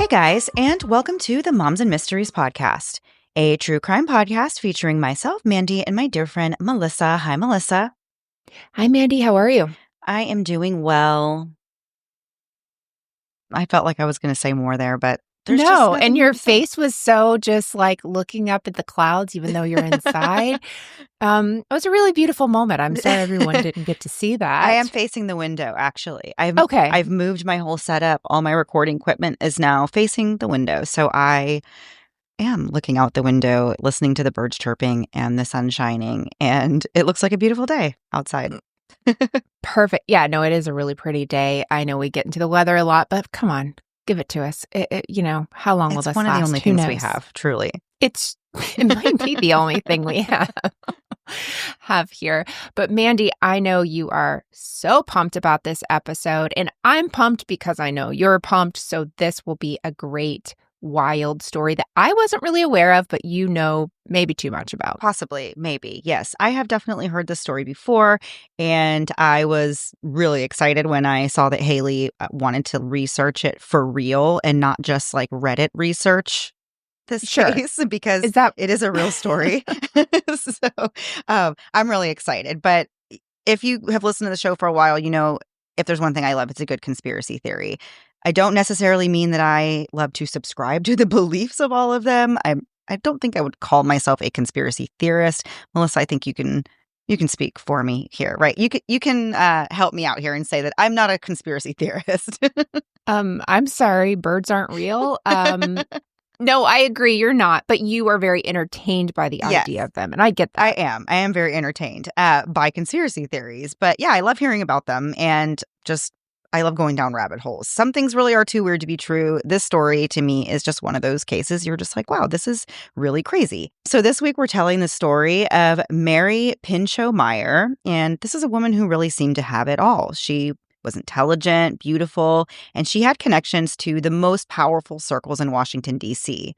Hey guys, and welcome to the Moms and Mysteries podcast, a true crime podcast featuring myself, Mandy, and my dear friend, Melissa. Hi, Melissa. Hi, Mandy. How are you? I am doing well. I felt like I was going to say more there, but there's just No, nothing and more your to say. face was so just like looking up at the clouds, even though you're inside. It was a really beautiful moment. I'm sorry everyone didn't get to see I am that. facing the window, actually. I've Okay. I've moved my whole setup. All my recording equipment is now facing the window. So I am looking out the window, listening to the birds chirping and the sun shining, and it looks like a beautiful day outside. Perfect. Yeah, no, it is a really pretty day. I know we get into the weather a lot, but come on, give it to us. How long will It's this one of the last? only Who things we knows? have, truly. It might be the only thing we have here. But Mandy, I know you are so pumped about this episode, and I'm pumped because I know you're pumped. So this will be a great, wild story that I wasn't really aware of, but you know maybe too much about. Possibly, maybe. Yes, I have definitely heard this story before, and I was really excited when I saw that Haley wanted to research it for real and not just like Reddit research this Sure. case because Is that it is a real story. So I'm really excited. But if you have listened to the show for a while, you know, if there's one thing I love, it's a good conspiracy theory. I don't necessarily mean that I love to subscribe to the beliefs of all of them. I don't think I would call myself a conspiracy theorist. Melissa, I think you can speak for me here, right? You can help me out here and say that I'm not a conspiracy theorist. I'm sorry, birds aren't real. No, I agree, you're not, but you are very entertained by the Yes. idea of them, and I get that. I am very entertained by conspiracy theories, but yeah, I love hearing about them and just I love going down rabbit holes. Some things really are too weird to be true. This story to me is just one of those cases you're just like, wow, this is really crazy. So this week we're telling the story of Mary Pinchot Meyer, and this is a woman who really seemed to have it all. She was intelligent, beautiful, and she had connections to the most powerful circles in Washington, D.C.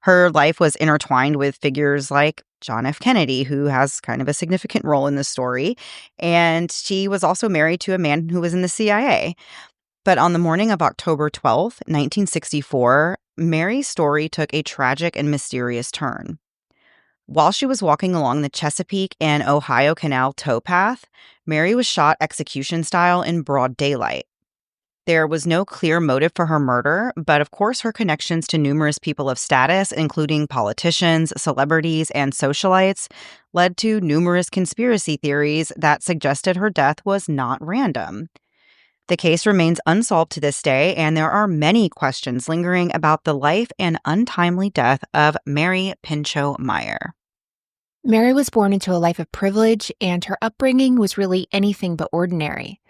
Her life was intertwined with figures like John F. Kennedy, who has kind of a significant role in this story. And she was also married to a man who was in the CIA. But on the morning of October 12th, 1964, Mary's story took a tragic and mysterious turn. While she was walking along the Chesapeake and Ohio Canal towpath, Mary was shot execution style in broad daylight. There was no clear motive for her murder, but of course her connections to numerous people of status, including politicians, celebrities, and socialites, led to numerous conspiracy theories that suggested her death was not random. The case remains unsolved to this day, and there are many questions lingering about the life and untimely death of Mary Pinchot Meyer. Mary was born into a life of privilege, and her upbringing was really anything but ordinary.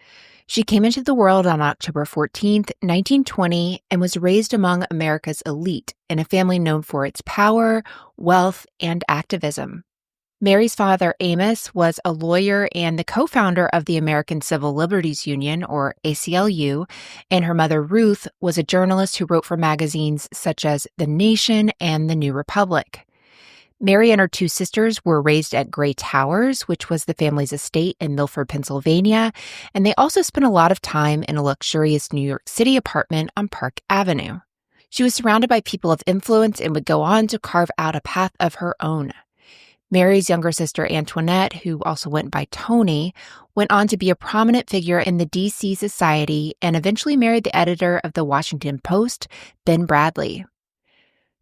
She came into the world on October 14th, 1920, and was raised among America's elite in a family known for its power, wealth, and activism. Mary's father, Amos, was a lawyer and the co-founder of the American Civil Liberties Union, or ACLU, and her mother, Ruth, was a journalist who wrote for magazines such as The Nation and The New Republic. Mary and her two sisters were raised at Gray Towers, which was the family's estate in Milford, Pennsylvania, and they also spent a lot of time in a luxurious New York City apartment on Park Avenue. She was surrounded by people of influence and would go on to carve out a path of her own. Mary's younger sister, Antoinette, who also went by Tony, went on to be a prominent figure in the D.C. society and eventually married the editor of the Washington Post, Ben Bradley.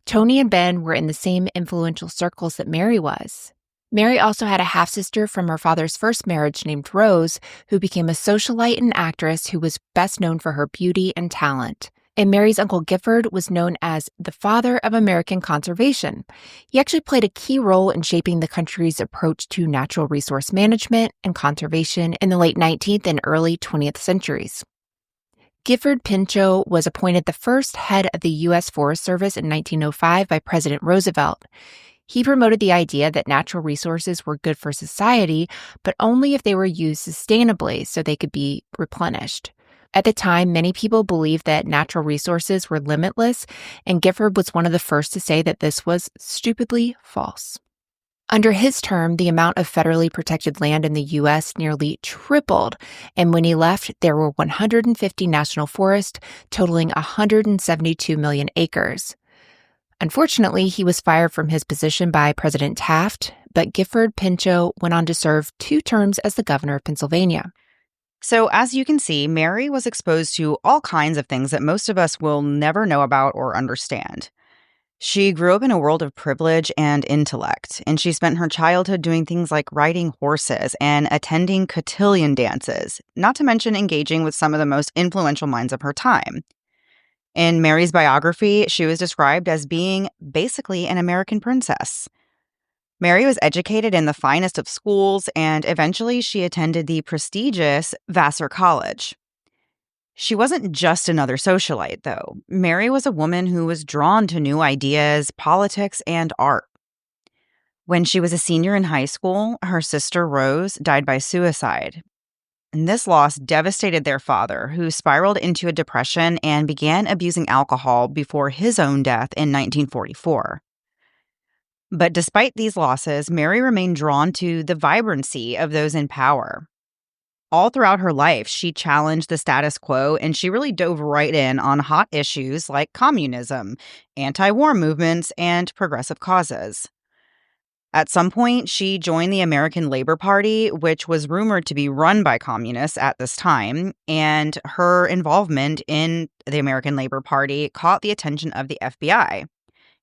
Tony and Ben were in the same influential circles that Mary was. Mary also had a half-sister from her father's first marriage named Rose, who became a socialite and actress who was best known for her beauty and talent. And Mary's uncle Gifford was known as the father of American conservation. He actually played a key role in shaping the country's approach to natural resource management and conservation in the late 19th and early 20th centuries. Gifford Pinchot was appointed the first head of the U.S. Forest Service in 1905 by President Roosevelt. He promoted the idea that natural resources were good for society, but only if they were used sustainably so they could be replenished. At the time, many people believed that natural resources were limitless, and Gifford was one of the first to say that this was stupidly false. Under his term, the amount of federally protected land in the U.S. nearly tripled, and when he left, there were 150 national forests totaling 172 million acres. Unfortunately, he was fired from his position by President Taft, but Gifford Pinchot went on to serve 2 terms as the governor of Pennsylvania. So, as you can see, Mary was exposed to all kinds of things that most of us will never know about or understand. She grew up in a world of privilege and intellect, and she spent her childhood doing things like riding horses and attending cotillion dances, not to mention engaging with some of the most influential minds of her time. In Mary's biography, she was described as being basically an American princess. Mary was educated in the finest of schools, and eventually she attended the prestigious Vassar College. She wasn't just another socialite, though. Mary was a woman who was drawn to new ideas, politics, and art. When she was a senior in high school, her sister Rose died by suicide. And this loss devastated their father, who spiraled into a depression and began abusing alcohol before his own death in 1944. But despite these losses, Mary remained drawn to the vibrancy of those in power. All throughout her life, she challenged the status quo, and she really dove right in on hot issues like communism, anti-war movements, and progressive causes. At some point, she joined the American Labor Party, which was rumored to be run by communists at this time, and her involvement in the American Labor Party caught the attention of the FBI,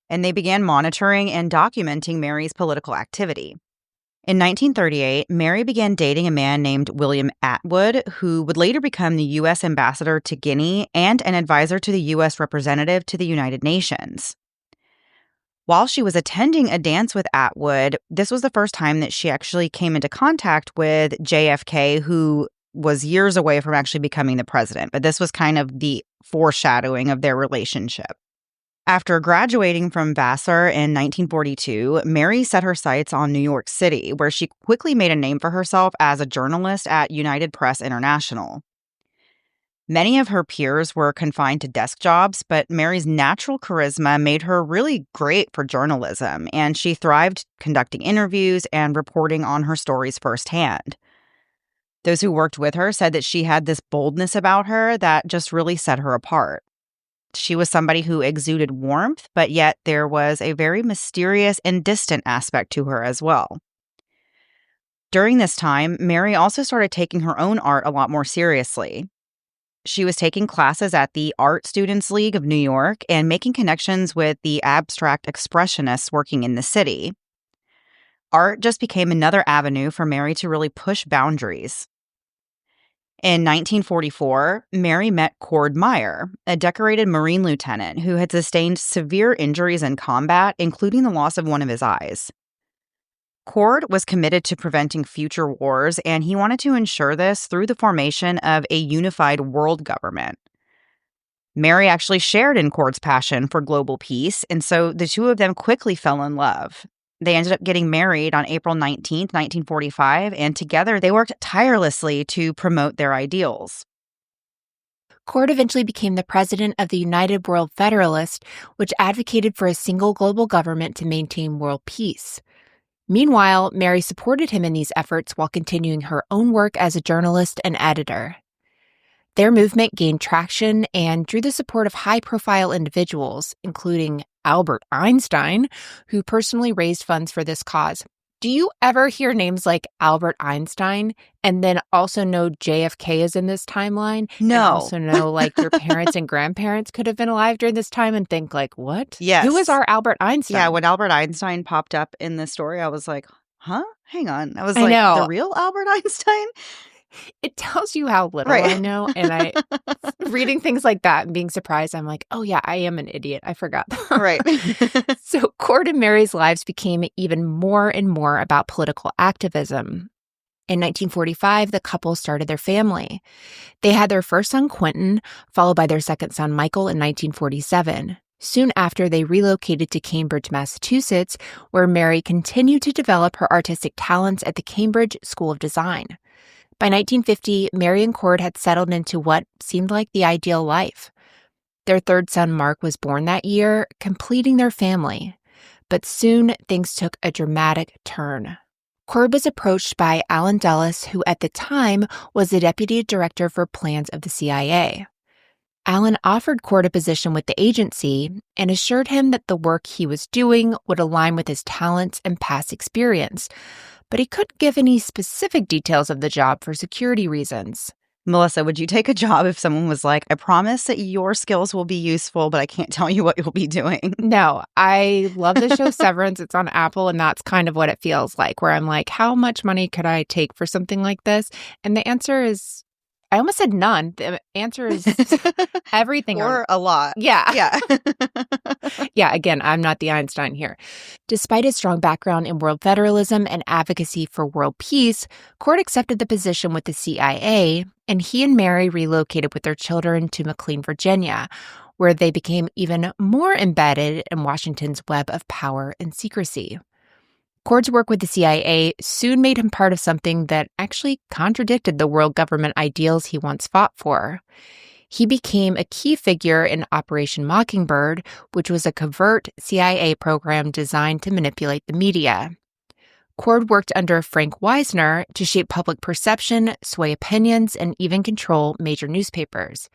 and they began monitoring and documenting Mary's political activity. In 1938, Mary began dating a man named William Atwood, who would later become the U.S. ambassador to Guinea and an advisor to the U.S. representative to the United Nations. While she was attending a dance with Atwood, this was the first time that she actually came into contact with JFK, who was years away from actually becoming the president. But this was kind of the foreshadowing of their relationship. After graduating from Vassar in 1942, Mary set her sights on New York City, where she quickly made a name for herself as a journalist at United Press International. Many of her peers were confined to desk jobs, but Mary's natural charisma made her really great for journalism, and she thrived conducting interviews and reporting on her stories firsthand. Those who worked with her said that she had this boldness about her that just really set her apart. She was somebody who exuded warmth, but yet there was a very mysterious and distant aspect to her as well. During this time, Mary also started taking her own art a lot more seriously. She was taking classes at the Art Students League of New York and making connections with the abstract expressionists working in the city. Art just became another avenue for Mary to really push boundaries. In 1944, Mary met Cord Meyer, a decorated Marine lieutenant who had sustained severe injuries in combat, including the loss of one of his eyes. Cord was committed to preventing future wars, and he wanted to ensure this through the formation of a unified world government. Mary actually shared in Cord's passion for global peace, and so the two of them quickly fell in love. They ended up getting married on April 19th, 1945, and together they worked tirelessly to promote their ideals. Cord eventually became the president of the United World Federalist, which advocated for a single global government to maintain world peace. Meanwhile, Mary supported him in these efforts while continuing her own work as a journalist and editor. Their movement gained traction and drew the support of high-profile individuals, including Albert Einstein, who personally raised funds for this cause. Do you ever hear names like Albert Einstein and then also know JFK is in this timeline? No. And also know like your parents and grandparents could have been alive during this time and think like, what? Yes. Who is our Albert Einstein? Yeah, when Albert Einstein popped up in this story, I was like, huh? Hang on. I was I like, know. The real Albert Einstein? It tells you how little Right. I know. And I, reading things like that and being surprised, I'm like, oh yeah, I am an idiot. I forgot. Right. So Cord and Mary's lives became even more and more about political activism. In 1945, the couple started their family. They had their first son, Quentin, followed by their second son, Michael, in 1947. Soon after, they relocated to Cambridge, Massachusetts, where Mary continued to develop her artistic talents at the Cambridge School of Design. By 1950, Mary and Cord had settled into what seemed like the ideal life. Their third son, Mark, was born that year, completing their family. But soon things took a dramatic turn. Cord was approached by Alan Dulles, who at the time was the deputy director for plans of the CIA. Alan offered Cord a position with the agency and assured him that the work he was doing would align with his talents and past experience, but he couldn't give any specific details of the job for security reasons. Melissa, would you take a job if someone was like, I promise that your skills will be useful, but I can't tell you what you'll be doing? No, I love the show Severance. It's on Apple, and that's kind of what it feels like, where I'm like, how much money could I take for something like this? And the answer is, I almost said none. The answer is everything. Or a lot. Yeah. Yeah. Yeah, again, I'm not the Einstein here. Despite his strong background in world federalism and advocacy for world peace, Cord accepted the position with the CIA, and he and Mary relocated with their children to McLean, Virginia, where they became even more embedded in Washington's web of power and secrecy. Cord's work with the CIA soon made him part of something that actually contradicted the world government ideals he once fought for. He became a key figure in Operation Mockingbird, which was a covert CIA program designed to manipulate the media. Cord worked under Frank Wisner to shape public perception, sway opinions, and even control major newspapers.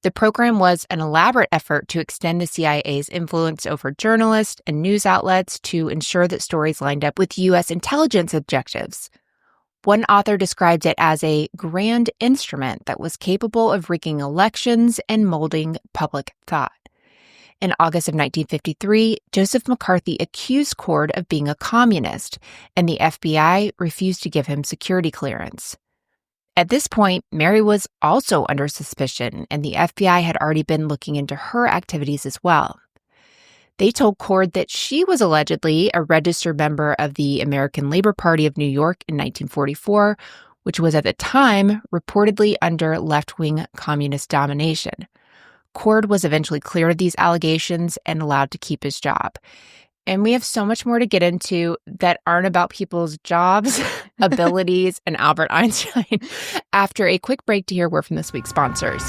The program was an elaborate effort to extend the CIA's influence over journalists and news outlets to ensure that stories lined up with U.S. intelligence objectives. One author described it as a grand instrument that was capable of rigging elections and molding public thought. In August of 1953, Joseph McCarthy accused Cord of being a communist, and the FBI refused to give him security clearance. At this point, Mary was also under suspicion, and the FBI had already been looking into her activities as well. They told Cord that she was allegedly a registered member of the American Labor Party of New York in 1944, which was at the time reportedly under left-wing communist domination. Cord was eventually cleared of these allegations and allowed to keep his job. And we have so much more to get into that aren't about people's jobs, abilities, and Albert Einstein after a quick break to hear word from this week's sponsors.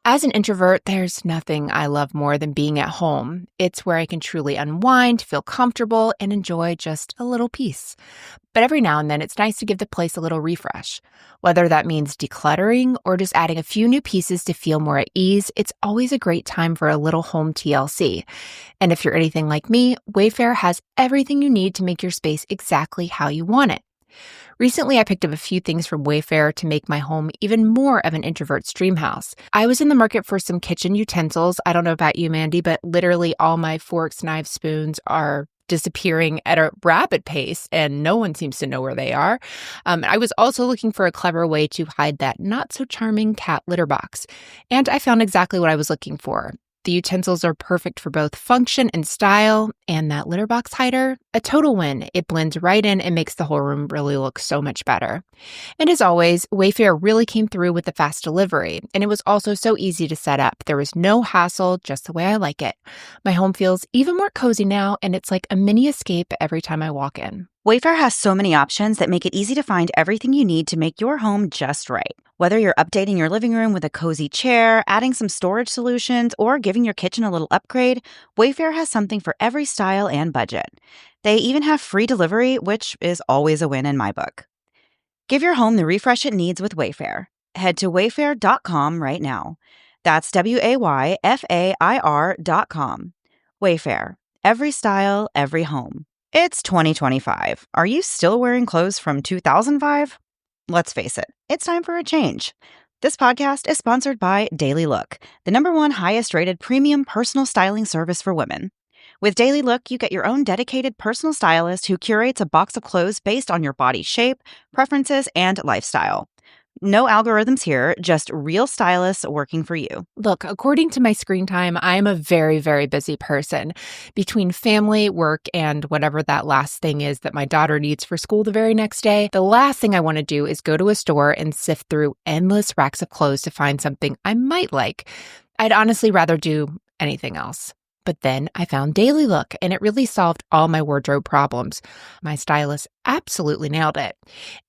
As an introvert, there's nothing I love more than being at home. It's where I can truly unwind, feel comfortable, and enjoy just a little peace. But every now and then, it's nice to give the place a little refresh. Whether that means decluttering or just adding a few new pieces to feel more at ease, it's always a great time for a little home TLC. And if you're anything like me, Wayfair has everything you need to make your space exactly how you want it. Recently, I picked up a few things from Wayfair to make my home even more of an introvert's dream house. I was in the market for some kitchen utensils. I don't know about you, Mandy, but literally all my forks, knives, spoons are disappearing at a rapid pace, and no one seems to know where they are. I was also looking for a clever way to hide that not-so-charming cat litter box, and I found exactly what I was looking for. The utensils are perfect for both function and style, and that litter box hider, a total win. It blends right in and makes the whole room really look so much better. And as always, Wayfair really came through with the fast delivery, and it was also so easy to set up. There was no hassle, just the way I like it. My home feels even more cozy now, and it's like a mini escape every time I walk in. Wayfair has so many options that make it easy to find everything you need to make your home just right. Whether you're updating your living room with a cozy chair, adding some storage solutions, or giving your kitchen a little upgrade, Wayfair has something for every style and budget. They even have free delivery, which is always a win in my book. Give your home the refresh it needs with Wayfair. Head to wayfair.com right now. That's WAYFAIR.com. Wayfair. Every style, every home. It's 2025. Are you still wearing clothes from 2005? Let's face it, it's time for a change. This podcast is sponsored by Daily Look, the #1 highest-rated premium personal styling service for women. With Daily Look, you get your own dedicated personal stylist who curates a box of clothes based on your body shape, preferences, and lifestyle. No algorithms here, just real stylists working for you. Look, according to my screen time, I'm a very, very busy person. Between family, work, and whatever that last thing is that my daughter needs for school the very next day, the last thing I want to do is go to a store and sift through endless racks of clothes to find something I might like. I'd honestly rather do anything else. But then I found Daily Look, and it really solved all my wardrobe problems. My stylist absolutely nailed it.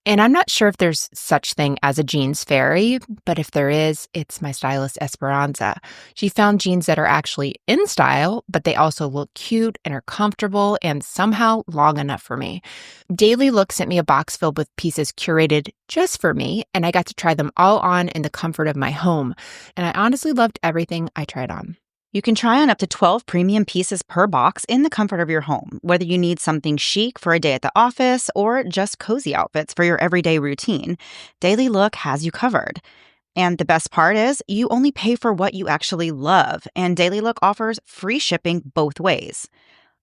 And I'm not sure if there's such thing as a jeans fairy, but if there is, it's my stylist Esperanza. She found jeans that are actually in style, but they also look cute and are comfortable and somehow long enough for me. Daily Look sent me a box filled with pieces curated just for me, and I got to try them all on in the comfort of my home. And I honestly loved everything I tried on. You can try on up to 12 premium pieces per box in the comfort of your home, whether you need something chic for a day at the office or just cozy outfits for your everyday routine. Daily Look has you covered. And the best part is, you only pay for what you actually love, and Daily Look offers free shipping both ways.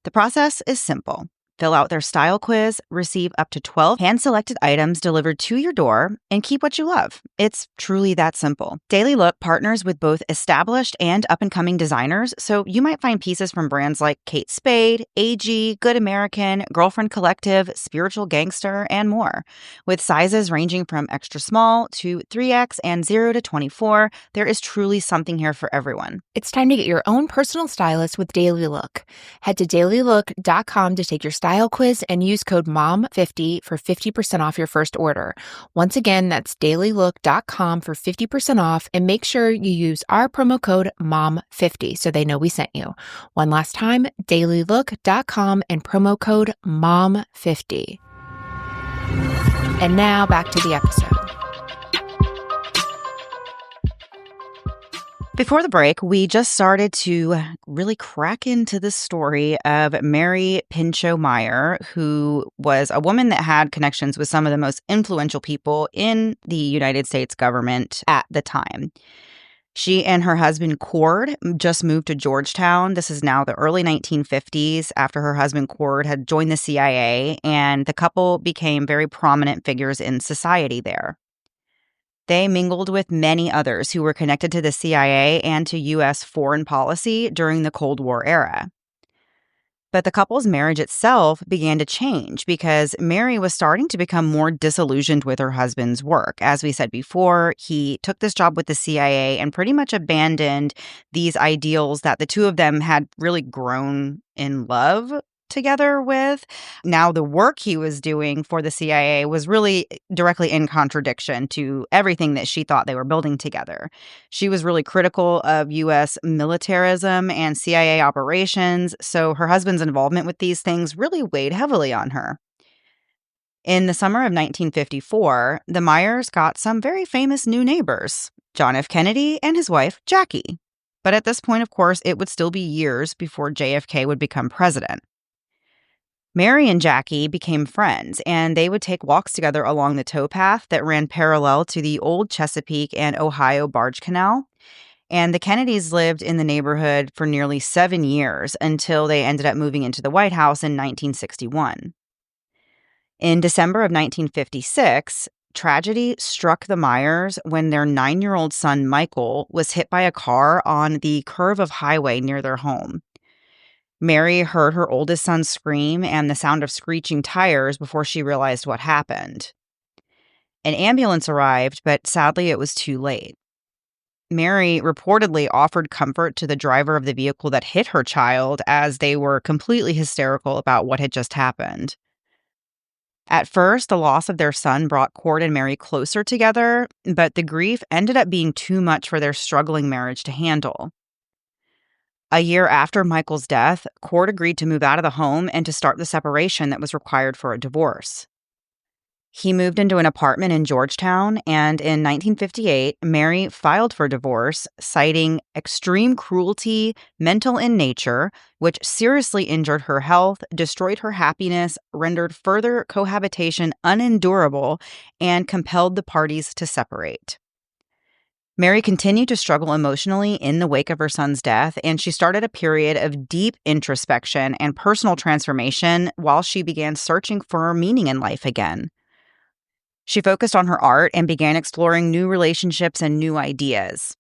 The process is simple. Fill out their style quiz, receive up to 12 hand-selected items delivered to your door, and keep what you love. It's truly that simple. Daily Look partners with both established and up-and-coming designers, so you might find pieces from brands like Kate Spade, AG, Good American, Girlfriend Collective, Spiritual Gangster, and more. With sizes ranging from extra small to 3X and 0 to 24, there is truly something here for everyone. It's time to get your own personal stylist with Daily Look. Head to dailylook.com to take your style quiz and use code MOM50 for 50% off your first order. Once again, that's dailylook.com for 50% off, and make sure you use our promo code MOM50 so they know we sent you. One last time, dailylook.com and promo code MOM50. And now back to the episode. Before the break, we just started to really crack into the story of Mary Pinchot Meyer, who was a woman that had connections with some of the most influential people in the United States government at the time. She and her husband, Cord, just moved to Georgetown. This is now the early 1950s after her husband, Cord, had joined the CIA, and the couple became very prominent figures in society there. They mingled with many others who were connected to the CIA and to U.S. foreign policy during the Cold War era. But the couple's marriage itself began to change because Mary was starting to become more disillusioned with her husband's work. As we said before, he took this job with the CIA and pretty much abandoned these ideals that the two of them had really grown in love together with. Now, the work he was doing for the CIA was really directly in contradiction to everything that she thought they were building together. She was really critical of U.S. militarism and CIA operations, so her husband's involvement with these things really weighed heavily on her. In the summer of 1954, the Meyers got some very famous new neighbors, John F. Kennedy and his wife, Jackie. But at this point, of course, it would still be years before JFK would become president. Mary and Jackie became friends, and they would take walks together along the towpath that ran parallel to the old Chesapeake and Ohio Barge Canal. And the Kennedys lived in the neighborhood for nearly 7 years until they ended up moving into the White House in 1961. In December of 1956, tragedy struck the Meyers when their 9-year-old son, Michael, was hit by a car on the curve of highway near their home. Mary heard her oldest son scream and the sound of screeching tires before she realized what happened. An ambulance arrived, but sadly it was too late. Mary reportedly offered comfort to the driver of the vehicle that hit her child as they were completely hysterical about what had just happened. At first, the loss of their son brought Cord and Mary closer together, but the grief ended up being too much for their struggling marriage to handle. A year after Michael's death, Cord agreed to move out of the home and to start the separation that was required for a divorce. He moved into an apartment in Georgetown, and in 1958, Mary filed for divorce, citing extreme cruelty, mental in nature, which seriously injured her health, destroyed her happiness, rendered further cohabitation unendurable, and compelled the parties to separate. Mary continued to struggle emotionally in the wake of her son's death, and she started a period of deep introspection and personal transformation while she began searching for meaning in life again. She focused on her art and began exploring new relationships and new ideas.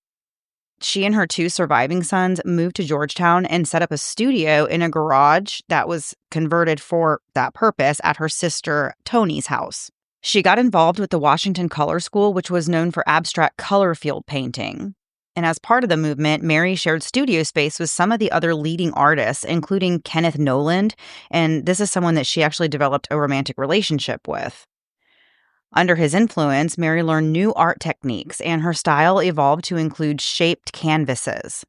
She and her 2 surviving sons moved to Georgetown and set up a studio in a garage that was converted for that purpose at her sister Tony's house. She got involved with the Washington Color School, which was known for abstract color field painting. And as part of the movement, Mary shared studio space with some of the other leading artists, including Kenneth Noland, and this is someone that she actually developed a romantic relationship with. Under his influence, Mary learned new art techniques, and her style evolved to include shaped canvases.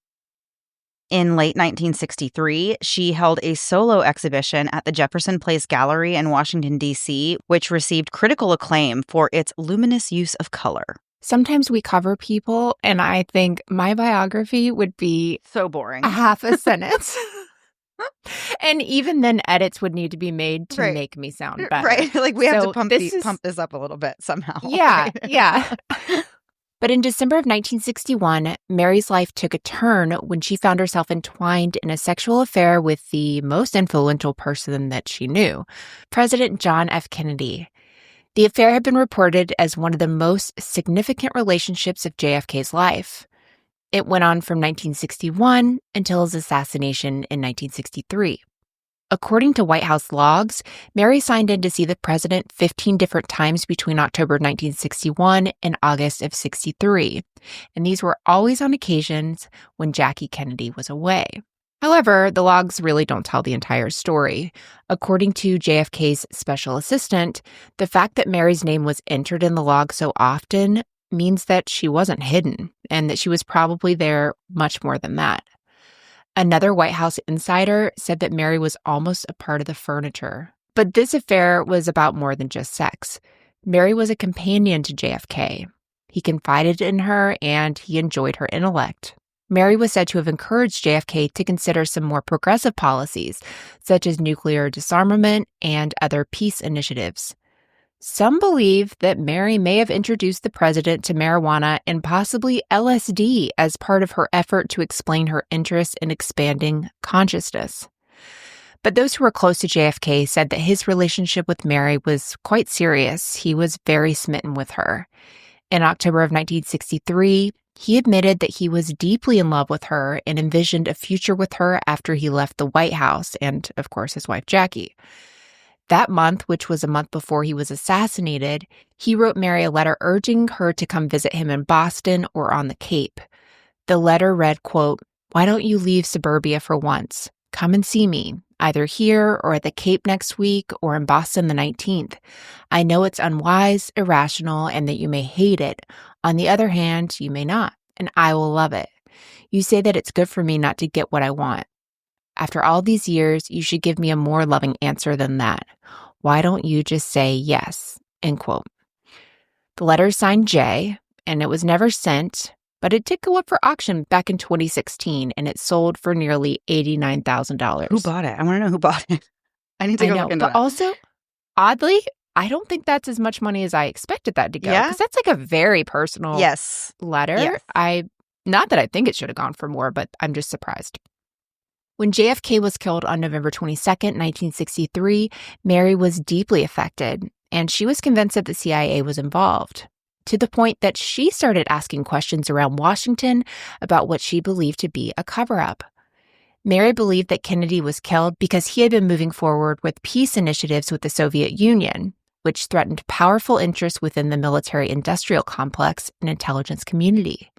In late 1963, she held a solo exhibition at the Jefferson Place Gallery in Washington, D.C., which received critical acclaim for its luminous use of color. Sometimes we cover people, and I think my biography would be so boring. A half a sentence. And even then, edits would need to be made to make me sound better. Right. Like, we have to pump this up a little bit somehow. Yeah, right? Yeah. But in December of 1961, Mary's life took a turn when she found herself entwined in a sexual affair with the most influential person that she knew, President John F. Kennedy. The affair had been reported as one of the most significant relationships of JFK's life. It went on from 1961 until his assassination in 1963. According to White House logs, Mary signed in to see the president 15 different times between October 1961 and August of 63, and these were always on occasions when Jackie Kennedy was away. However, the logs really don't tell the entire story. According to JFK's special assistant, the fact that Mary's name was entered in the log so often means that she wasn't hidden and that she was probably there much more than that. Another White House insider said that Mary was almost a part of the furniture. But this affair was about more than just sex. Mary was a companion to JFK. He confided in her and he enjoyed her intellect. Mary was said to have encouraged JFK to consider some more progressive policies, such as nuclear disarmament and other peace initiatives. Some believe that Mary may have introduced the president to marijuana and possibly LSD as part of her effort to explain her interest in expanding consciousness. But those who were close to JFK said that his relationship with Mary was quite serious. He was very smitten with her. In October of 1963, he admitted that he was deeply in love with her and envisioned a future with her after he left the White House and, of course, his wife Jackie. That month, which was a month before he was assassinated, he wrote Mary a letter urging her to come visit him in Boston or on the Cape. The letter read, quote, "Why don't you leave suburbia for once? Come and see me, either here or at the Cape next week or in Boston the 19th. I know it's unwise, irrational, and that you may hate it. On the other hand, you may not, and I will love it. You say that it's good for me not to get what I want. After all these years, you should give me a more loving answer than that. Why don't you just say yes?" End quote. The letter is signed J, and it was never sent, but it did go up for auction back in 2016, and it sold for nearly $89,000. Who bought it? I want to know who bought it. I need to go look into that. But also, oddly, I don't think that's as much money as I expected that to go. Yeah? Because that's like a very personal letter. Yes. Not that I think it should have gone for more, but I'm just surprised. When JFK was killed on November 22nd, 1963, Mary was deeply affected, and she was convinced that the CIA was involved, to the point that she started asking questions around Washington about what she believed to be a cover-up. Mary believed that Kennedy was killed because he had been moving forward with peace initiatives with the Soviet Union, which threatened powerful interests within the military-industrial complex and intelligence community.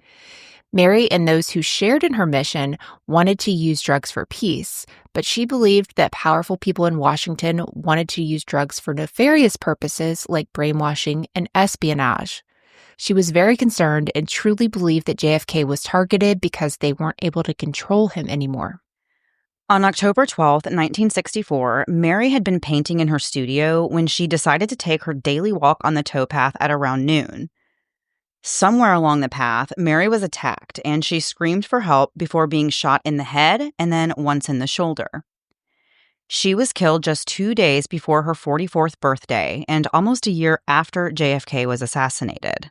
Mary and those who shared in her mission wanted to use drugs for peace, but she believed that powerful people in Washington wanted to use drugs for nefarious purposes like brainwashing and espionage. She was very concerned and truly believed that JFK was targeted because they weren't able to control him anymore. On October 12th, 1964, Mary had been painting in her studio when she decided to take her daily walk on the towpath at around noon. Somewhere along the path, Mary was attacked, and she screamed for help before being shot in the head and then once in the shoulder. She was killed just 2 days before her 44th birthday and almost a year after JFK was assassinated.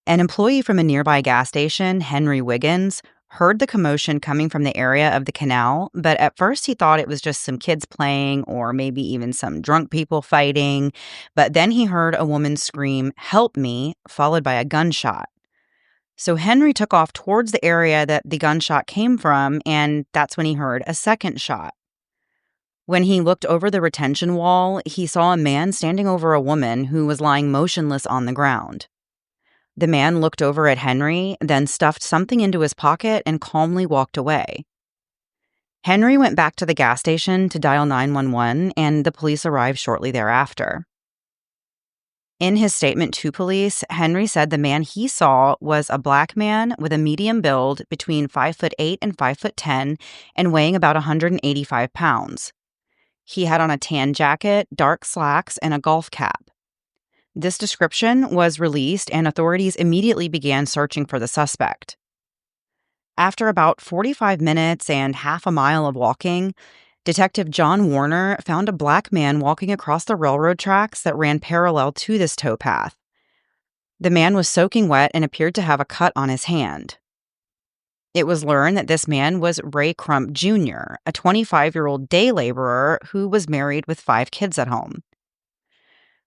An employee from a nearby gas station, Henry Wiggins, heard the commotion coming from the area of the canal, but at first he thought it was just some kids playing or maybe even some drunk people fighting. But then he heard a woman scream, "Help me," followed by a gunshot. So Henry took off towards the area that the gunshot came from, and that's when he heard a second shot. When he looked over the retention wall, he saw a man standing over a woman who was lying motionless on the ground. The man looked over at Henry, then stuffed something into his pocket and calmly walked away. Henry went back to the gas station to dial 911, and the police arrived shortly thereafter. In his statement to police, Henry said the man he saw was a black man with a medium build between 5'8" and 5'10" and weighing about 185 pounds. He had on a tan jacket, dark slacks, and a golf cap. This description was released, and authorities immediately began searching for the suspect. After about 45 minutes and half a mile of walking, Detective John Warner found a black man walking across the railroad tracks that ran parallel to this towpath. The man was soaking wet and appeared to have a cut on his hand. It was learned that this man was Ray Crump Jr., a 25-year-old day laborer who was married with 5 kids at home.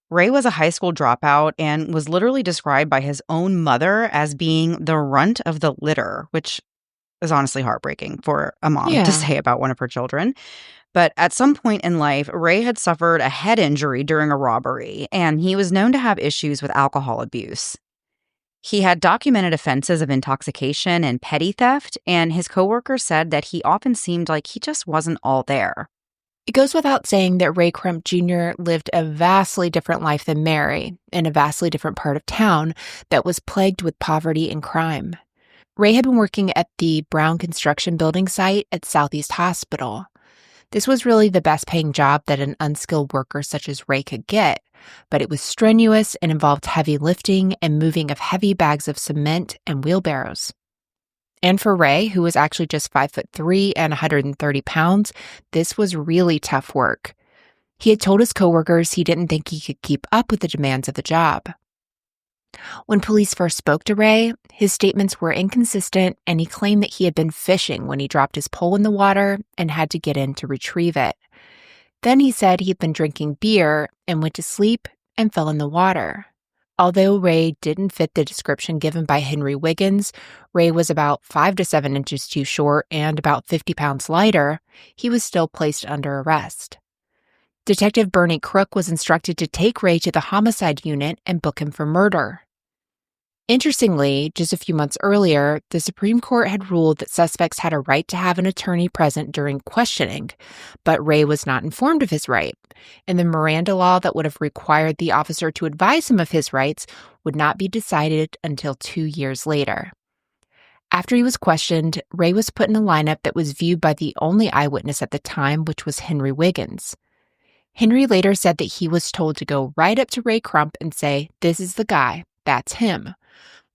Ray was a high school dropout and was literally described by his own mother as being the runt of the litter, which is honestly heartbreaking for a mom to say about one of her children. But at some point in life, Ray had suffered a head injury during a robbery, and he was known to have issues with alcohol abuse. He had documented offenses of intoxication and petty theft, and his coworkers said that he often seemed like he just wasn't all there. It goes without saying that Ray Crump Jr. lived a vastly different life than Mary, in a vastly different part of town that was plagued with poverty and crime. Ray had been working at the Brown construction building site at Southeast Hospital. This was really the best-paying job that an unskilled worker such as Ray could get, but it was strenuous and involved heavy lifting and moving of heavy bags of cement and wheelbarrows. And for Ray, who was actually just 5'3" and 130 pounds, this was really tough work. He had told his coworkers he didn't think he could keep up with the demands of the job. When police first spoke to Ray, his statements were inconsistent, and he claimed that he had been fishing when he dropped his pole in the water and had to get in to retrieve it. Then he said he'd been drinking beer and went to sleep and fell in the water. Although Ray didn't fit the description given by Henry Wiggins, Ray was about 5 to 7 inches too short and about 50 pounds lighter. He was still placed under arrest. Detective Bernie Crook was instructed to take Ray to the homicide unit and book him for murder. Interestingly, just a few months earlier, the Supreme Court had ruled that suspects had a right to have an attorney present during questioning, but Ray was not informed of his right, and the Miranda law that would have required the officer to advise him of his rights would not be decided until 2 years later. After he was questioned, Ray was put in a lineup that was viewed by the only eyewitness at the time, which was Henry Wiggins. Henry later said that he was told to go right up to Ray Crump and say, "This is the guy, that's him,"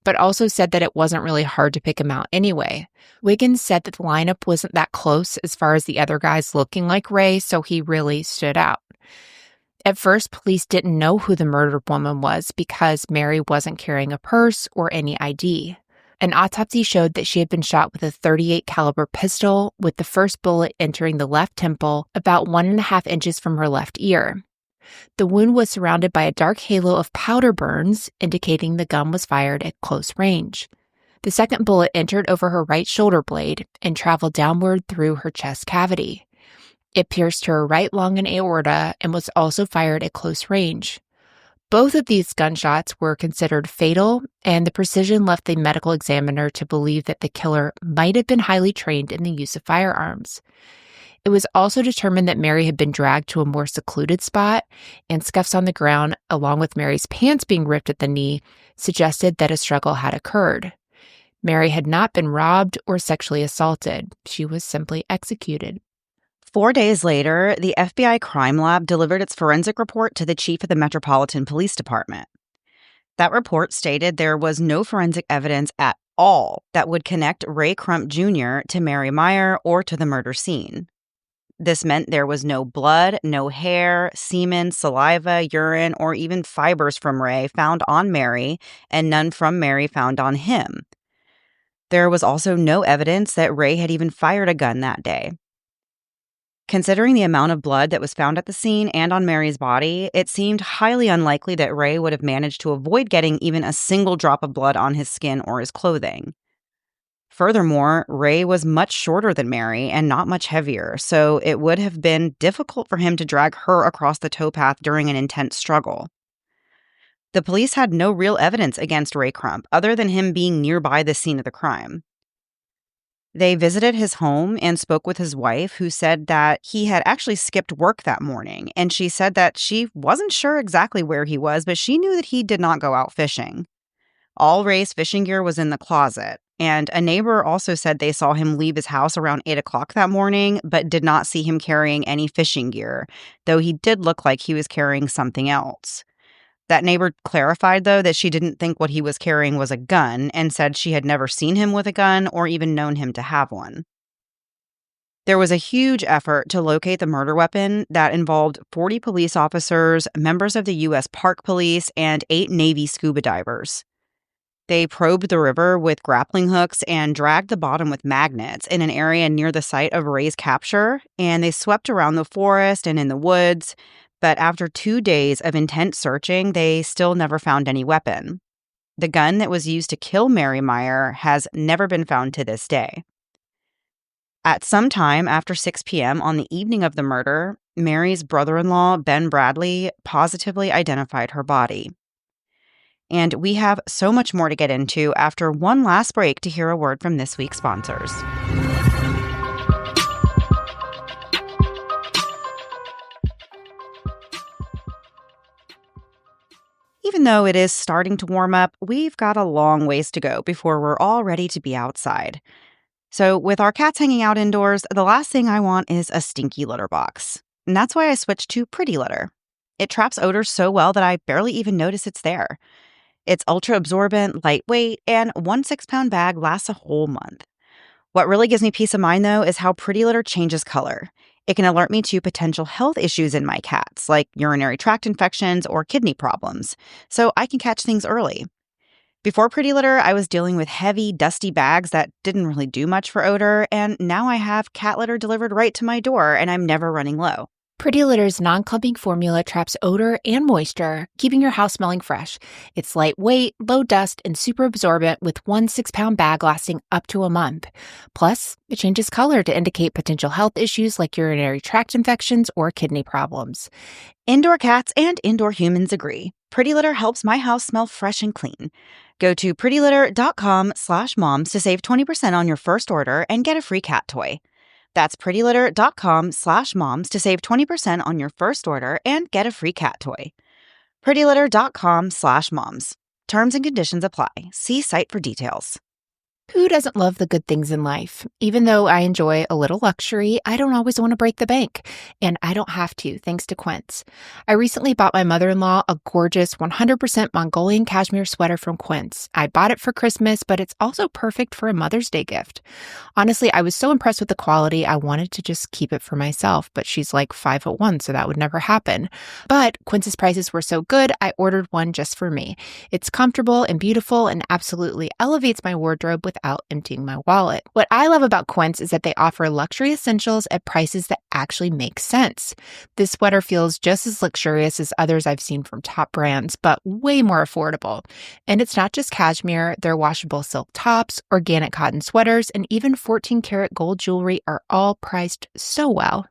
but also said that it wasn't really hard to pick him out anyway. Wiggins said that the lineup wasn't that close as far as the other guys looking like Ray, so he really stood out. At first, police didn't know who the murdered woman was because Mary wasn't carrying a purse or any ID. An autopsy showed that she had been shot with a .38 caliber pistol, with the first bullet entering the left temple about 1.5 inches from her left ear. The wound was surrounded by a dark halo of powder burns, indicating the gun was fired at close range. The second bullet entered over her right shoulder blade and traveled downward through her chest cavity. It pierced her right lung and aorta and was also fired at close range. Both of these gunshots were considered fatal, and the precision left the medical examiner to believe that the killer might have been highly trained in the use of firearms. It was also determined that Mary had been dragged to a more secluded spot, and scuffs on the ground, along with Mary's pants being ripped at the knee, suggested that a struggle had occurred. Mary had not been robbed or sexually assaulted. She was simply executed. 4 days later, the FBI Crime Lab delivered its forensic report to the chief of the Metropolitan Police Department. That report stated there was no forensic evidence at all that would connect Ray Crump Jr. to Mary Meyer or to the murder scene. This meant there was no blood, no hair, semen, saliva, urine, or even fibers from Ray found on Mary, and none from Mary found on him. There was also no evidence that Ray had even fired a gun that day. Considering the amount of blood that was found at the scene and on Mary's body, it seemed highly unlikely that Ray would have managed to avoid getting even a single drop of blood on his skin or his clothing. Furthermore, Ray was much shorter than Mary and not much heavier, so it would have been difficult for him to drag her across the towpath during an intense struggle. The police had no real evidence against Ray Crump other than him being nearby the scene of the crime. They visited his home and spoke with his wife, who said that he had actually skipped work that morning, and she said that she wasn't sure exactly where he was, but she knew that he did not go out fishing. All Ray's fishing gear was in the closet, and a neighbor also said they saw him leave his house around 8 o'clock that morning, but did not see him carrying any fishing gear, though he did look like he was carrying something else. That neighbor clarified, though, that she didn't think what he was carrying was a gun and said she had never seen him with a gun or even known him to have one. There was a huge effort to locate the murder weapon that involved 40 police officers, members of the U.S. Park Police, and 8 Navy scuba divers. They probed the river with grappling hooks and dragged the bottom with magnets in an area near the site of Ray's capture, and they swept around the forest and in the woods. But after 2 days of intense searching, they still never found any weapon. The gun that was used to kill Mary Meyer has never been found to this day. At some time after 6 p.m. on the evening of the murder, Mary's brother-in-law, Ben Bradley, positively identified her body. And we have so much more to get into after one last break to hear a word from this week's sponsors. Even though it is starting to warm up, we've got a long ways to go before we're all ready to be outside. So with our cats hanging out indoors, the last thing I want is a stinky litter box. And that's why I switched to Pretty Litter. It traps odors so well that I barely even notice it's there. It's ultra-absorbent, lightweight, and 1 6-pound bag lasts a whole month. What really gives me peace of mind, though, is how Pretty Litter changes color. It can alert me to potential health issues in my cats, like urinary tract infections or kidney problems, so I can catch things early. Before Pretty Litter, I was dealing with heavy, dusty bags that didn't really do much for odor, and now I have cat litter delivered right to my door, and I'm never running low. Pretty Litter's non-clumping formula traps odor and moisture, keeping your house smelling fresh. It's lightweight, low dust, and super absorbent with 1 6-pound bag lasting up to a month. Plus, it changes color to indicate potential health issues like urinary tract infections or kidney problems. Indoor cats and indoor humans agree. Pretty Litter helps my house smell fresh and clean. Go to prettylitter.com/moms to save 20% on your first order and get a free cat toy. That's prettylitter.com/moms to save 20% on your first order and get a free cat toy. prettylitter.com/moms. Terms and conditions apply. See site for details. Who doesn't love the good things in life? Even though I enjoy a little luxury, I don't always want to break the bank. And I don't have to, thanks to Quince. I recently bought my mother-in-law a gorgeous 100% Mongolian cashmere sweater from Quince. I bought it for Christmas, but it's also perfect for a Mother's Day gift. Honestly, I was so impressed with the quality, I wanted to just keep it for myself, but she's like 5'1", so that would never happen. But Quince's prices were so good, I ordered one just for me. It's comfortable and beautiful and absolutely elevates my wardrobe without emptying my wallet. What I love about Quince is that they offer luxury essentials at prices that actually make sense. This sweater feels just as luxurious as others I've seen from top brands, but way more affordable. And it's not just cashmere, their washable silk tops, organic cotton sweaters, and even 14-karat gold jewelry are all priced so well.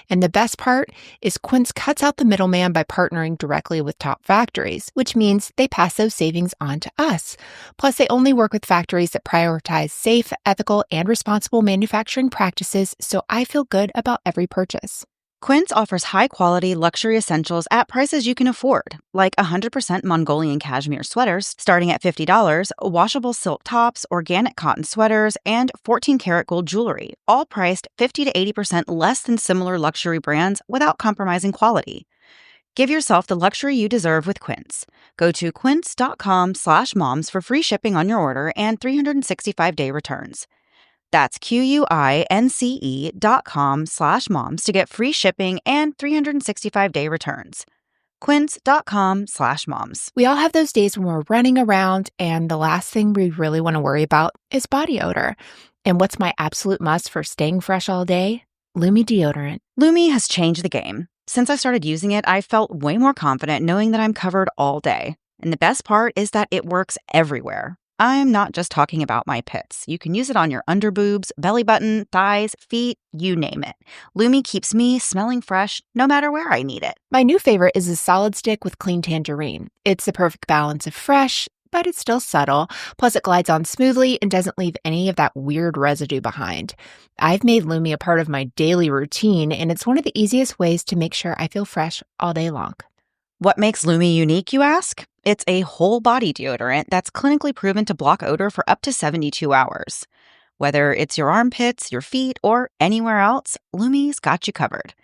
And the best part is Quince cuts out the middleman by partnering directly with top factories, which means they pass those savings on to us. Plus, they only work with factories that prioritize safe, ethical, and responsible manufacturing practices, so I feel good about every purchase. Quince offers high-quality luxury essentials at prices you can afford, like 100% Mongolian cashmere sweaters starting at $50, washable silk tops, organic cotton sweaters, and 14-karat gold jewelry, all priced 50 to 80% less than similar luxury brands without compromising quality. Give yourself the luxury you deserve with Quince. Go to quince.com/moms for free shipping on your order and 365-day returns. That's QUINCE.com/moms to get free shipping and 365-day returns. Quince.com/moms. We all have those days when we're running around and the last thing we really want to worry about is body odor. And what's my absolute must for staying fresh all day? Lumi deodorant. Lumi has changed the game. Since I started using it, I felt way more confident knowing that I'm covered all day. And the best part is that it works everywhere. I'm not just talking about my pits. You can use it on your underboobs, belly button, thighs, feet, you name it. Lumi keeps me smelling fresh no matter where I need it. My new favorite is a solid stick with clean tangerine. It's the perfect balance of fresh, but it's still subtle. Plus, it glides on smoothly and doesn't leave any of that weird residue behind. I've made Lumi a part of my daily routine, and it's one of the easiest ways to make sure I feel fresh all day long. What makes Lumi unique, you ask? It's a whole body deodorant that's clinically proven to block odor for up to 72 hours. Whether it's your armpits, your feet, or anywhere else, Lumi's got you covered.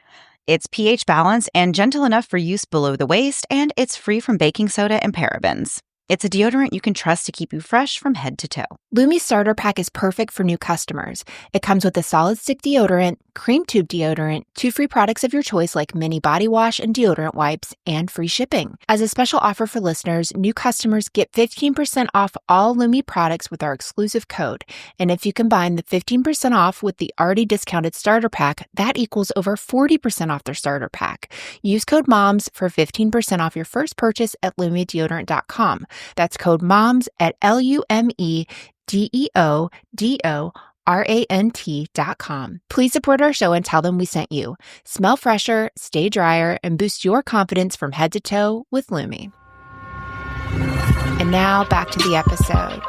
It's pH balanced and gentle enough for use below the waist, and it's free from baking soda and parabens. It's a deodorant you can trust to keep you fresh from head to toe. Lumi's starter pack is perfect for new customers. It comes with a solid stick deodorant, cream tube deodorant, 2 free products of your choice like mini body wash and deodorant wipes, and free shipping. As a special offer for listeners, new customers get 15% off all Lumi products with our exclusive code. And if you combine the 15% off with the already discounted starter pack, that equals over 40% off their starter pack. Use code MOMS for 15% off your first purchase at lumideodorant.com. That's code MOMS at LUMEDEODORANT.com. Please support our show and tell them we sent you. Smell fresher, stay drier, and boost your confidence from head to toe with Lumi. And now back to the episode.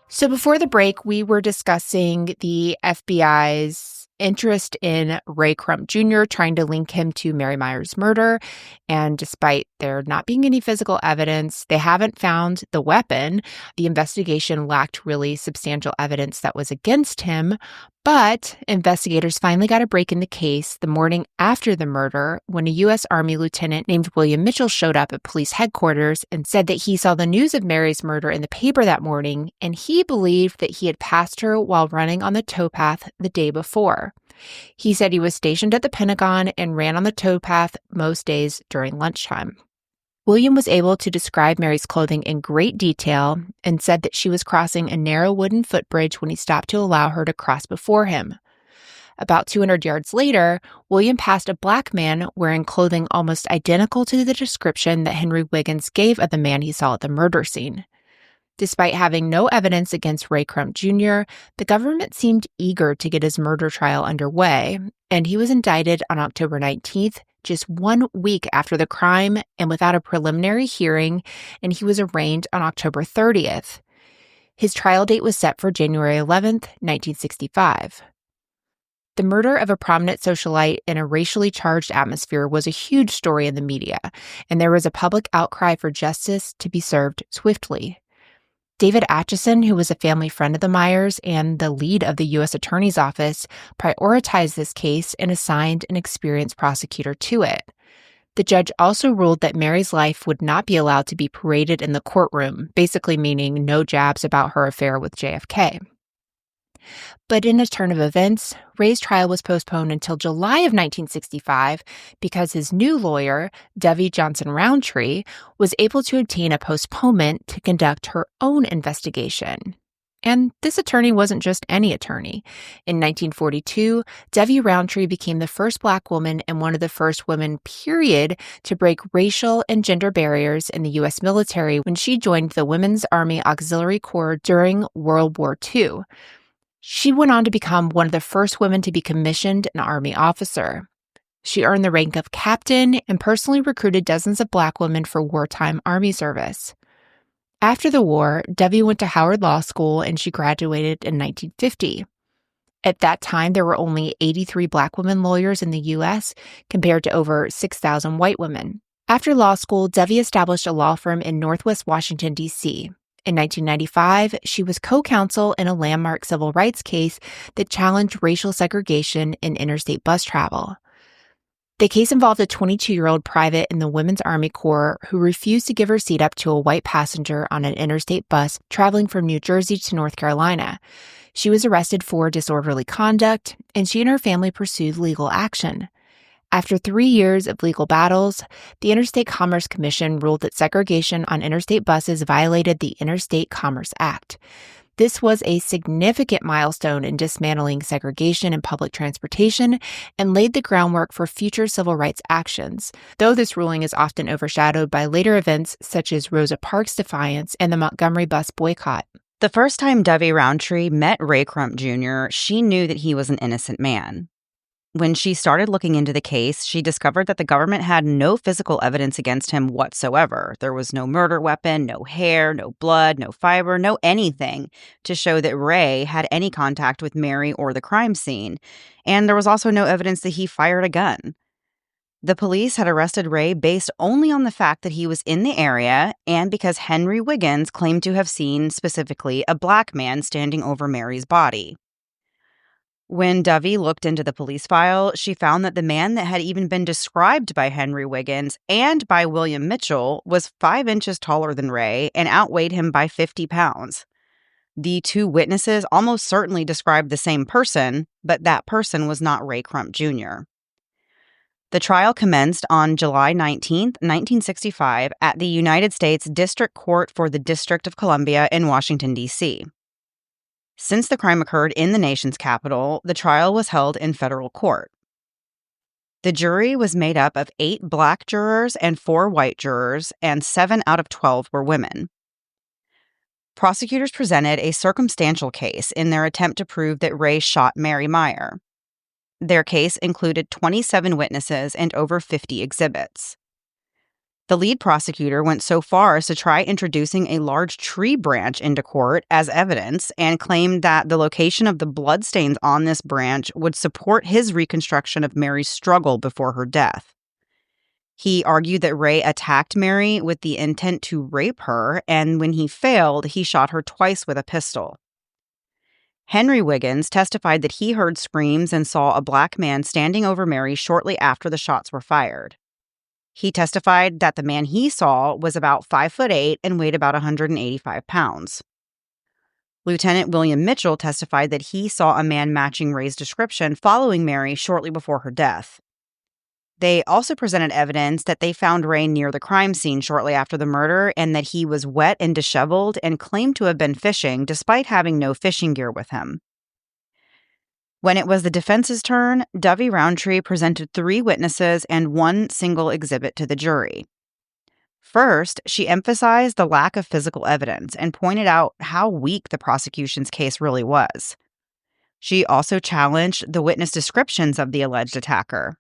So before the break, we were discussing the FBI's interest in Ray Crump Jr., trying to link him to Mary Meyer's murder. And despite there not being any physical evidence, they haven't found the weapon. The investigation lacked really substantial evidence that was against him. But investigators finally got a break in the case the morning after the murder when a U.S. Army lieutenant named William Mitchell showed up at police headquarters and said that he saw the news of Mary's murder in the paper that morning, and he believed that he had passed her while running on the towpath the day before. He said he was stationed at the Pentagon and ran on the towpath most days during lunchtime. William was able to describe Mary's clothing in great detail and said that she was crossing a narrow wooden footbridge when he stopped to allow her to cross before him. About 200 yards later, William passed a black man wearing clothing almost identical to the description that Henry Wiggins gave of the man he saw at the murder scene. Despite having no evidence against Ray Crump Jr., the government seemed eager to get his murder trial underway, and he was indicted on October 19th, just 1 week after the crime and without a preliminary hearing, and he was arraigned on October 30th. His trial date was set for January 11th, 1965. The murder of a prominent socialite in a racially charged atmosphere was a huge story in the media, and there was a public outcry for justice to be served swiftly. David Atchison, who was a family friend of the Meyers and the lead of the U.S. Attorney's Office, prioritized this case and assigned an experienced prosecutor to it. The judge also ruled that Mary's life would not be allowed to be paraded in the courtroom, basically meaning no jabs about her affair with JFK. But in a turn of events, Ray's trial was postponed until July of 1965 because his new lawyer, Devi Johnson Roundtree, was able to obtain a postponement to conduct her own investigation. And this attorney wasn't just any attorney. In 1942, Devi Roundtree became the first Black woman and one of the first women, period, to break racial and gender barriers in the U.S. military when she joined the Women's Army Auxiliary Corps during World War II. She went on to become one of the first women to be commissioned an Army officer. She earned the rank of captain and personally recruited dozens of Black women for wartime Army service. After the war, Devi went to Howard Law School and she graduated in 1950. At that time, there were only 83 Black women lawyers in the U.S. compared to over 6,000 white women. After law school, Devi established a law firm in Northwest Washington, D.C. In 1995, she was co-counsel in a landmark civil rights case that challenged racial segregation in interstate bus travel. The case involved a 22-year-old private in the Women's Army Corps who refused to give her seat up to a white passenger on an interstate bus traveling from New Jersey to North Carolina. She was arrested for disorderly conduct, and she and her family pursued legal action. After 3 years of legal battles, the Interstate Commerce Commission ruled that segregation on interstate buses violated the Interstate Commerce Act. This was a significant milestone in dismantling segregation in public transportation and laid the groundwork for future civil rights actions, though this ruling is often overshadowed by later events such as Rosa Parks' defiance and the Montgomery bus boycott. The first time Dovey Roundtree met Ray Crump Jr., she knew that he was an innocent man. When she started looking into the case, she discovered that the government had no physical evidence against him whatsoever. There was no murder weapon, no hair, no blood, no fiber, no anything to show that Ray had any contact with Mary or the crime scene. And there was also no evidence that he fired a gun. The police had arrested Ray based only on the fact that he was in the area and because Henry Wiggins claimed to have seen specifically a black man standing over Mary's body. When Dovey looked into the police file, she found that the man that had even been described by Henry Wiggins and by William Mitchell was 5 inches taller than Ray and outweighed him by 50 pounds. The two witnesses almost certainly described the same person, but that person was not Ray Crump Jr. The trial commenced on July 19, 1965, at the United States District Court for the District of Columbia in Washington, D.C. Since the crime occurred in the nation's capital, the trial was held in federal court. The jury was made up of 8 black jurors and 4 white jurors, and 7 out of 12 were women. Prosecutors presented a circumstantial case in their attempt to prove that Ray shot Mary Meyer. Their case included 27 witnesses and over 50 exhibits. The lead prosecutor went so far as to try introducing a large tree branch into court as evidence and claimed that the location of the bloodstains on this branch would support his reconstruction of Mary's struggle before her death. He argued that Ray attacked Mary with the intent to rape her, and when he failed, he shot her twice with a pistol. Henry Wiggins testified that he heard screams and saw a black man standing over Mary shortly after the shots were fired. He testified that the man he saw was about 5'8" and weighed about 185 pounds. Lieutenant William Mitchell testified that he saw a man matching Ray's description following Mary shortly before her death. They also presented evidence that they found Ray near the crime scene shortly after the murder and that he was wet and disheveled and claimed to have been fishing despite having no fishing gear with him. When it was the defense's turn, Dovey Roundtree presented 3 witnesses and 1 single exhibit to the jury. First, she emphasized the lack of physical evidence and pointed out how weak the prosecution's case really was. She also challenged the witness descriptions of the alleged attacker.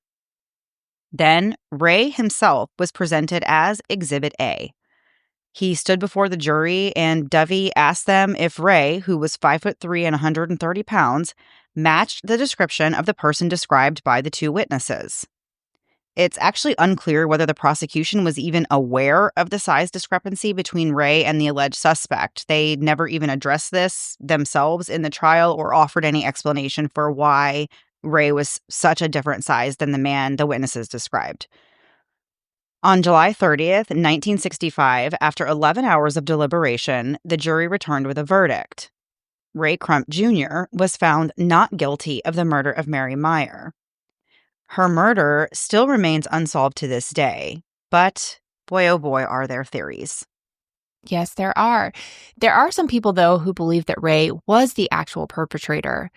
Then, Ray himself was presented as Exhibit A. He stood before the jury, and Dovey asked them if Ray, who was 5'3" and 130 pounds, matched the description of the person described by the 2 witnesses. It's actually unclear whether the prosecution was even aware of the size discrepancy between Ray and the alleged suspect. They never even addressed this themselves in the trial or offered any explanation for why Ray was such a different size than the man the witnesses described. On July 30th, 1965, after 11 hours of deliberation, the jury returned with a verdict. Ray Crump Jr. was found not guilty of the murder of Mary Meyer. Her murder still remains unsolved to this day, but boy, oh boy, are there theories. Yes, there are. There are some people, though, who believe that Ray was the actual perpetrator.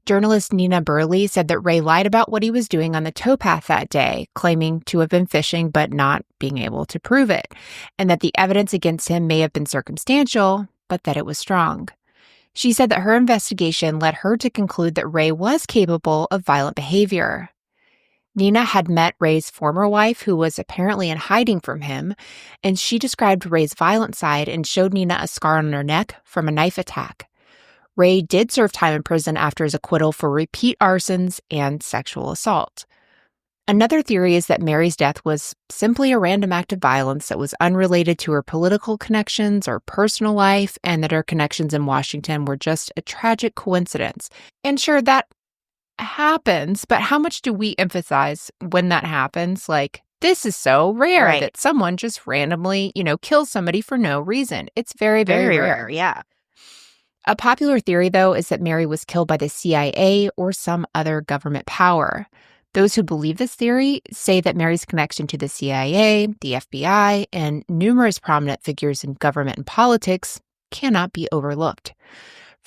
Journalist Nina Burley said that Ray lied about what he was doing on the towpath that day, claiming to have been fishing but not being able to prove it, and that the evidence against him may have been circumstantial, but that it was strong. She said that her investigation led her to conclude that Ray was capable of violent behavior. Nina had met Ray's former wife, who was apparently in hiding from him, and she described Ray's violent side and showed Nina a scar on her neck from a knife attack. Ray did serve time in prison after his acquittal for repeat arsons and sexual assault. Another theory is that Mary's death was simply a random act of violence that was unrelated to her political connections or personal life, and that her connections in Washington were just a tragic coincidence. And sure, that happens, but how much do we emphasize when that happens? Like, this is so rare that someone just randomly, kills somebody for no reason. It's very, very rare. Yeah. A popular theory, though, is that Mary was killed by the CIA or some other government power. Those who believe this theory say that Mary's connection to the CIA, the FBI, and numerous prominent figures in government and politics cannot be overlooked.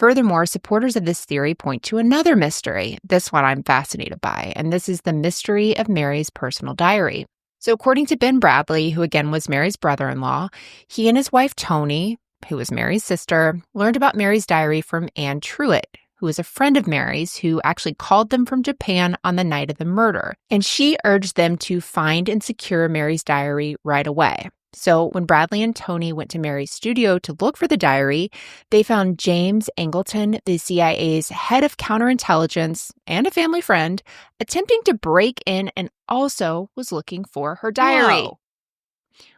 Furthermore, supporters of this theory point to another mystery. This one I'm fascinated by, and this is the mystery of Mary's personal diary. So according to Ben Bradley, who again was Mary's brother-in-law, he and his wife Toni, who was Mary's sister, learned about Mary's diary from Anne Truitt, who was a friend of Mary's who actually called them from Japan on the night of the murder. And she urged them to find and secure Mary's diary right away. So when Bradley and Toni went to Mary's studio to look for the diary, they found James Angleton, the CIA's head of counterintelligence and a family friend, attempting to break in and also was looking for her diary. Whoa.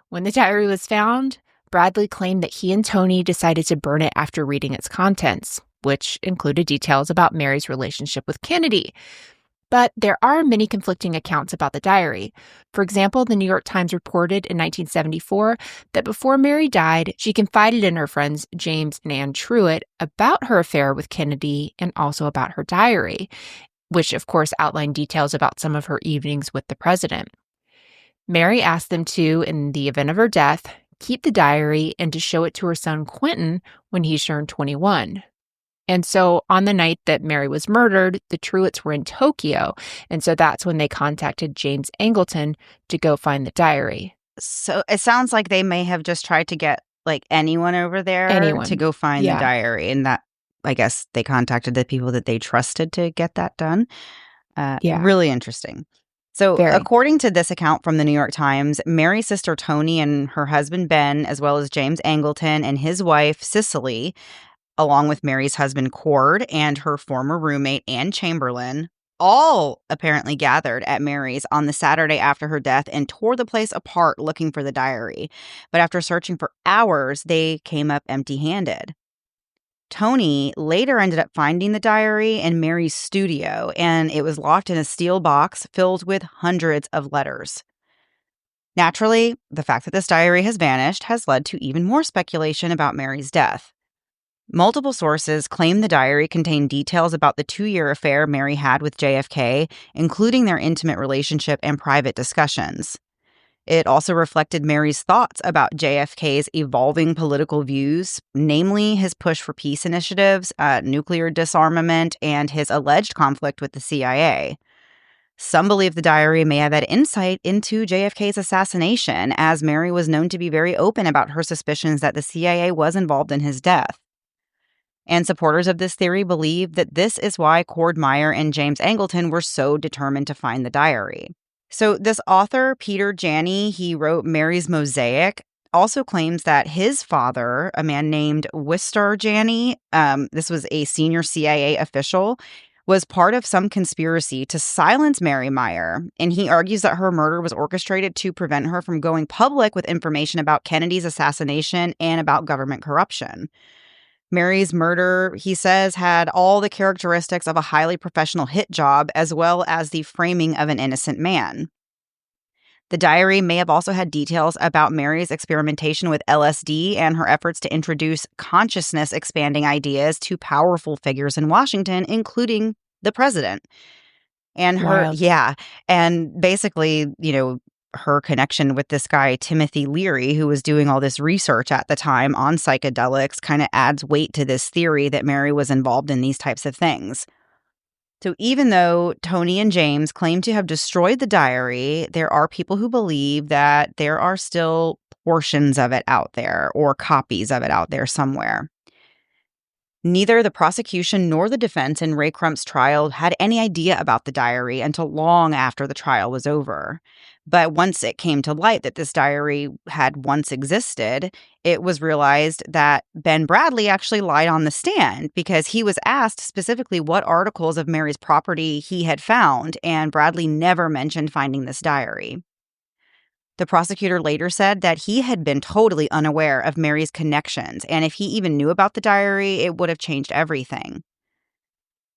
When the diary was found, Bradley claimed that he and Toni decided to burn it after reading its contents, which included details about Mary's relationship with Kennedy. But there are many conflicting accounts about the diary. For example, the New York Times reported in 1974 that before Mary died, she confided in her friends James and Anne Truitt about her affair with Kennedy and also about her diary, which of course outlined details about some of her evenings with the president. Mary asked them to, in the event of her death, keep the diary and to show it to her son Quentin when he turned 21. And so on the night that Mary was murdered, the Truitts were in Tokyo. And so that's when they contacted James Angleton to go find the diary. So it sounds like they may have just tried to get like anyone over there to go find the diary. And that, I guess, they contacted the people that they trusted to get that done. Really interesting. So according to this account from the New York Times, Mary's sister Toni and her husband Ben, as well as James Angleton and his wife Cicely, along with Mary's husband Cord and her former roommate Anne Chamberlain, all apparently gathered at Mary's on the Saturday after her death and tore the place apart looking for the diary. But after searching for hours, they came up empty-handed. Toni later ended up finding the diary in Mary's studio, and it was locked in a steel box filled with hundreds of letters. Naturally, the fact that this diary has vanished has led to even more speculation about Mary's death. Multiple sources claim the diary contained details about the 2-year affair Mary had with JFK, including their intimate relationship and private discussions. It also reflected Mary's thoughts about JFK's evolving political views, namely his push for peace initiatives, nuclear disarmament, and his alleged conflict with the CIA. Some believe the diary may have had insight into JFK's assassination, as Mary was known to be very open about her suspicions that the CIA was involved in his death. And supporters of this theory believe that this is why Cord Meyer and James Angleton were so determined to find the diary. So this author, Peter Janney, he wrote Mary's Mosaic, also claims that his father, a man named Wistar Janney, this was a senior CIA official, was part of some conspiracy to silence Mary Meyer. And he argues that her murder was orchestrated to prevent her from going public with information about Kennedy's assassination and about government corruption. Mary's murder, he says, had all the characteristics of a highly professional hit job as well as the framing of an innocent man. The diary may have also had details about Mary's experimentation with LSD and her efforts to introduce consciousness-expanding ideas to powerful figures in Washington, including the president. And and basically, her connection with this guy, Timothy Leary, who was doing all this research at the time on psychedelics, kind of adds weight to this theory that Mary was involved in these types of things. So even though Toni and James claim to have destroyed the diary, there are people who believe that there are still portions of it out there or copies of it out there somewhere. Neither the prosecution nor the defense in Ray Crump's trial had any idea about the diary until long after the trial was over. But once it came to light that this diary had once existed, it was realized that Ben Bradley actually lied on the stand because he was asked specifically what articles of Mary's property he had found, and Bradley never mentioned finding this diary. The prosecutor later said that he had been totally unaware of Mary's connections, and if he even knew about the diary, it would have changed everything.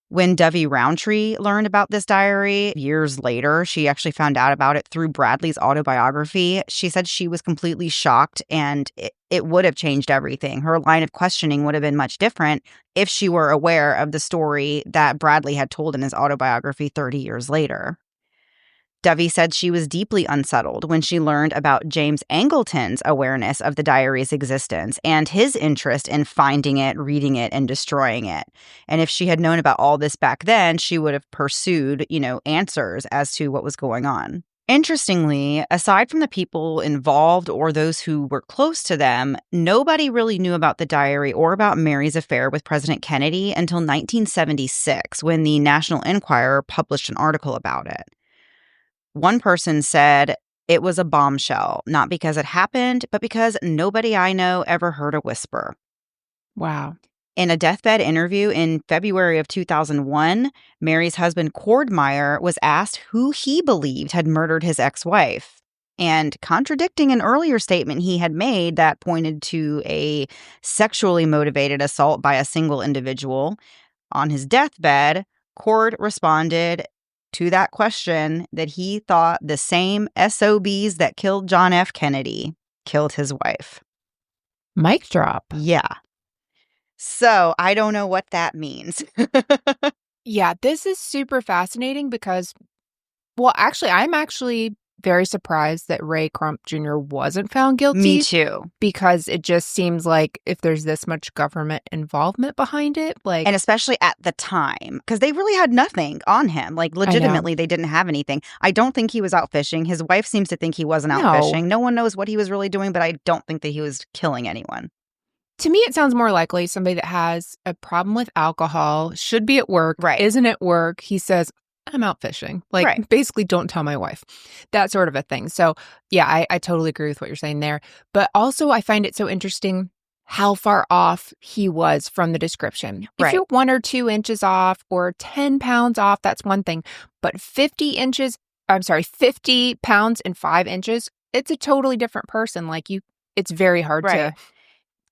When Dovey Roundtree learned about this diary years later, she actually found out about it through Bradley's autobiography. She said she was completely shocked, and it would have changed everything. Her line of questioning would have been much different if she were aware of the story that Bradley had told in his autobiography 30 years later. Dovey said she was deeply unsettled when she learned about James Angleton's awareness of the diary's existence and his interest in finding it, reading it, and destroying it. And if she had known about all this back then, she would have pursued, answers as to what was going on. Interestingly, aside from the people involved or those who were close to them, nobody really knew about the diary or about Mary's affair with President Kennedy until 1976, when the National Enquirer published an article about it. One person said it was a bombshell, not because it happened, but because nobody I know ever heard a whisper. Wow. In a deathbed interview in February of 2001, Mary's husband, Cord Meyer, was asked who he believed had murdered his ex-wife. And contradicting an earlier statement he had made that pointed to a sexually motivated assault by a single individual, on his deathbed, Cord responded to that question that he thought the same SOBs that killed John F. Kennedy killed his wife. Mic drop. Yeah. So I don't know what that means. Yeah, this is super fascinating because, I'm actually very surprised that Ray Crump Jr. wasn't found guilty. Me too. Because it just seems like if there's this much government involvement behind it, and especially at the time, because they really had nothing on him. Legitimately, they didn't have anything. I don't think he was out fishing. His wife seems to think he wasn't out fishing. No one knows what he was really doing, but I don't think that he was killing anyone. To me, it sounds more likely somebody that has a problem with alcohol, should be at work, isn't at work. He says, I'm out fishing. Basically, don't tell my wife. That sort of a thing. So, yeah, I totally agree with what you're saying there. But also, I find it so interesting how far off he was from the description. If you're 1 or 2 inches off or 10 pounds off, that's one thing. But 50 pounds and 5 inches, it's a totally different person. It's very hard to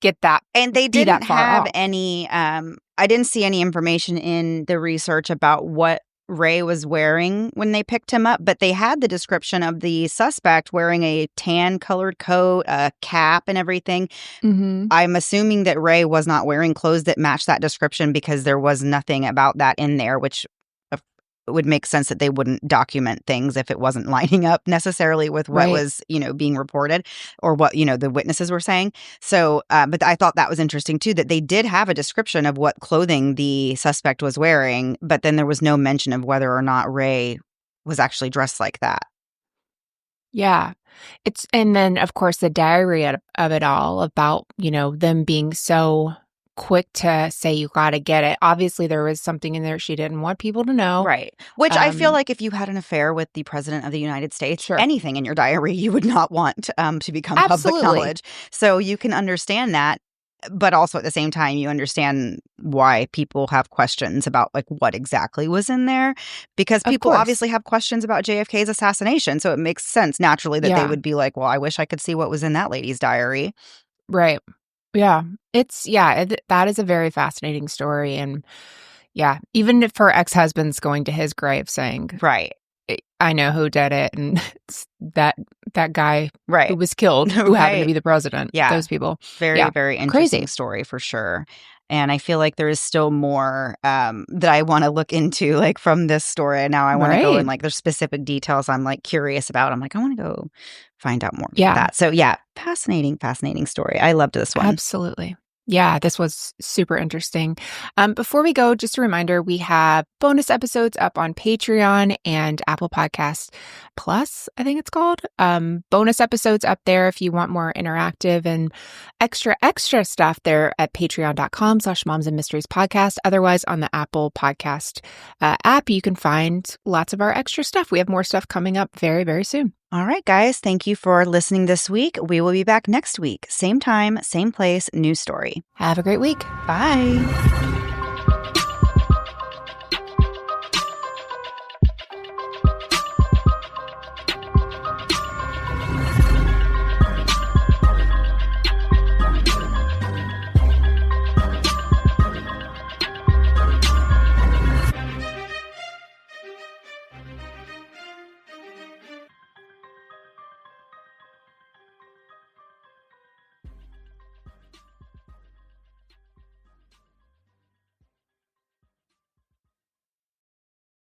get that. And they didn't have any, I didn't see any information in the research about what Ray was wearing when they picked him up, but they had the description of the suspect wearing a tan-colored coat, a cap, and everything. Mm-hmm. I'm assuming that Ray was not wearing clothes that matched that description because there was nothing about that in there, which would make sense that they wouldn't document things if it wasn't lining up necessarily with what was, being reported or what, the witnesses were saying. So, but I thought that was interesting too, that they did have a description of what clothing the suspect was wearing, but then there was no mention of whether or not Ray was actually dressed like that. Yeah. And then of course the diary of it all about, them being so quick to say you got to get it. Obviously, there was something in there she didn't want people to know. Right. Which I feel like if you had an affair with the president of the United States, anything in your diary you would not want to become public knowledge. So you can understand that. But also at the same time, you understand why people have questions about what exactly was in there. Because people obviously have questions about JFK's assassination. So it makes sense naturally that they would be like, well, I wish I could see what was in that lady's diary. Right. Yeah. That is a very fascinating story. And even if her ex-husband's going to his grave saying, I know who did it. And it's that guy who was killed, who happened to be the president. Yeah. Those people. Very, very interesting story for sure. And I feel like there is still more that I want to look into, from this story. And now I want to go and there's specific details I'm curious about. I'm I want to go find out more about that. So fascinating story. I loved this one. Absolutely. Yeah, this was super interesting. Before we go, just a reminder, we have bonus episodes up on Patreon and Apple Podcast Plus, I think it's called. Bonus episodes up there if you want more interactive and extra stuff there at patreon.com/momsandmysteriespodcast. Otherwise, on the Apple Podcast app, you can find lots of our extra stuff. We have more stuff coming up very, very soon. All right, guys. Thank you for listening this week. We will be back next week. Same time, same place, new story. Have a great week. Bye.